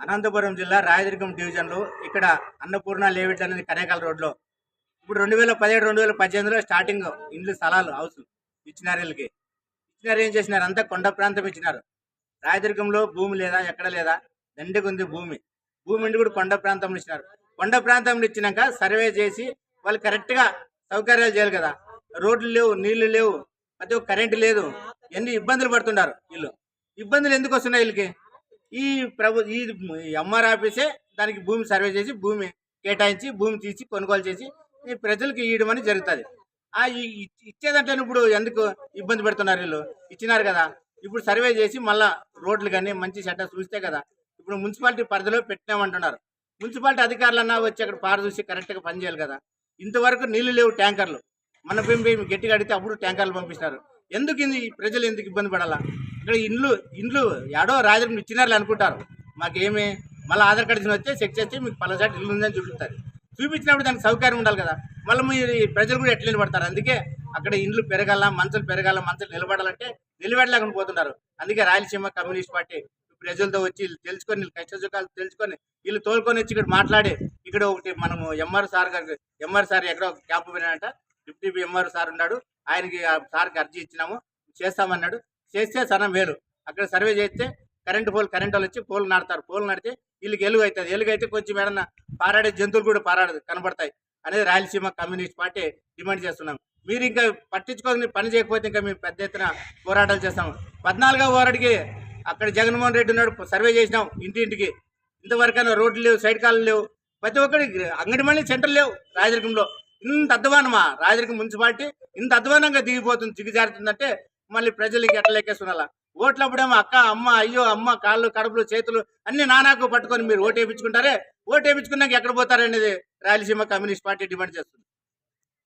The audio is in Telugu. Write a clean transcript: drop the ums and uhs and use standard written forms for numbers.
అనంతపురం జిల్లా రాయదుర్గం డివిజన్లో ఇక్కడ అన్నపూర్ణ లేఅవుట్ అనేది కనేకాల రోడ్లో ఇప్పుడు 2017 2018లో స్టార్టింగ్ ఇండ్లు స్థలాలు హౌస్ ఇచ్చినారు. వీళ్ళకి ఇచ్చినారు, ఏం చేసినారు, అంతా కొండ ప్రాంతం ఇచ్చినారు. రాయదుర్గంలో భూమి లేదా, ఎక్కడ లేదా, దండిగా ఉంది భూమి. భూమి ఉండి కూడా కొండ ప్రాంతంలో ఇచ్చినారు. కొండ ప్రాంతంలో ఇచ్చినాక సర్వే చేసి వాళ్ళు కరెక్ట్గా సౌకర్యాలు చేయాలి కదా. రోడ్లు లేవు, నీళ్లు లేవు, ప్రతి ఒక్క కరెంటు లేదు. ఎన్ని ఇబ్బందులు పడుతున్నారు వీళ్ళు. ఇబ్బందులు ఎందుకు వస్తున్నాయి వీళ్ళకి? ఈ ఈ ఎంఆర్ ఆఫీసే దానికి భూమి సర్వే చేసి భూమి కేటాయించి భూమి తీసి కొనుగోలు చేసి ఈ ప్రజలకు ఇవ్వడం అని జరుగుతుంది. ఇచ్చేదంటే ఇప్పుడు ఎందుకు ఇబ్బంది పెడుతున్నారు వీళ్ళు? ఇచ్చినారు కదా, ఇప్పుడు సర్వే చేసి మళ్ళా రోడ్లు కానీ మంచి సెటప్ చూస్తే కదా. ఇప్పుడు మున్సిపాలిటీ పరిధిలో పెట్టినామంటున్నారు. మున్సిపాలిటీ అధికారులన్నా వచ్చి అక్కడ పార చూసి కరెక్ట్గా పనిచేయాలి కదా. ఇంతవరకు నీళ్లు లేవు, ట్యాంకర్లు. మన మేము గట్టిగా అడిగితే అప్పుడు ట్యాంకర్లు పంపిస్తారు. ఎందుకు ఈ ప్రజలు ఎందుకు ఇబ్బంది పడాలా? ఇక్కడ ఇండ్లు ఏడో రాజకీయం ఇచ్చినారు అనుకుంటారు. మాకేమి మళ్ళీ ఆధార్ కార్డు వస్తే చెక్ చేస్తే మీకు పలాసాటి ఇల్లు ఉందని చూపిస్తారు. చూపించినప్పుడు దానికి సౌకర్యం ఉండాలి కదా. మళ్ళీ మీరు ప్రజలు కూడా ఎట్లా నిలబడతారు? అందుకే అక్కడ ఇండ్లు పెరగాల, మంచులు పెరగాల, మంచులు నిలబడాలంటే నిలబడలేకుండా పోతున్నారు. అందుకే రాయలసీమ కమ్యూనిస్ట్ పార్టీ ప్రజలతో వచ్చి తెలుసుకొని కష్ట సుఖాలు తెలుసుకొని వీళ్ళు తోలుకొని వచ్చి ఇక్కడ మాట్లాడి ఇక్కడ ఒకటి మనము ఎంఆర్ సార్ ఎక్కడో క్యాంపు పోయినాడంట. డిప్యూటీ ఎంఆర్ సార్ ఉన్నాడు, ఆయనకి సార్కి అర్జీ ఇచ్చినాము, చేస్తామన్నాడు. చేస్తే సన్న మేలు. అక్కడ సర్వే చేస్తే కరెంటు వాళ్ళు వచ్చి పోలు నాడతారు. పోలు నాడితే వీళ్ళకి ఎలుగు అవుతుంది. ఎలుగు అయితే కొంచెం ఏడన్నా పారాడే జంతువులు కూడా కనబడతాయి అనేది రాయలసీమ కమ్యూనిస్ట్ పార్టీ డిమాండ్ చేస్తున్నాం. మీరు ఇంకా పట్టించుకొని పని చేయకపోతే ఇంకా మేము పెద్ద ఎత్తున పోరాటాలు చేస్తాము. 14వ వార్డుకి అక్కడ జగన్మోహన్ రెడ్డి ఉన్నాడు, సర్వే చేసినాం ఇంటింటికి. ఇంతవరకైనా రోడ్లు లేవు, సైడ్ కాళ్ళు లేవు, ప్రతి ఒక్కరికి అంగడి మళ్ళీ సెంటర్ లేవు. రాయదుర్గంలో ఇంత అధ్వానమా? రాయదుర్గం మున్సిపాలిటీ ఇంత అధ్వానంగా దిగిపోతుంది, దిగజారుతుందంటే మళ్ళీ ప్రజలకి ఎట్లా లెక్కేస్తున్నాలా? ఓట్లప్పుడేమో అక్క, అమ్మ, అయ్యో, అమ్మ, కాళ్ళు, కడుపులు, చేతులు అన్ని నానాకు పట్టుకొని మీరు ఓటు వేయించుకుంటారే. ఓటు వేయించుకున్నాక ఎక్కడ పోతారనేది రాయలసీమ కమ్యూనిస్ట్ పార్టీ డిమాండ్ చేస్తుంది.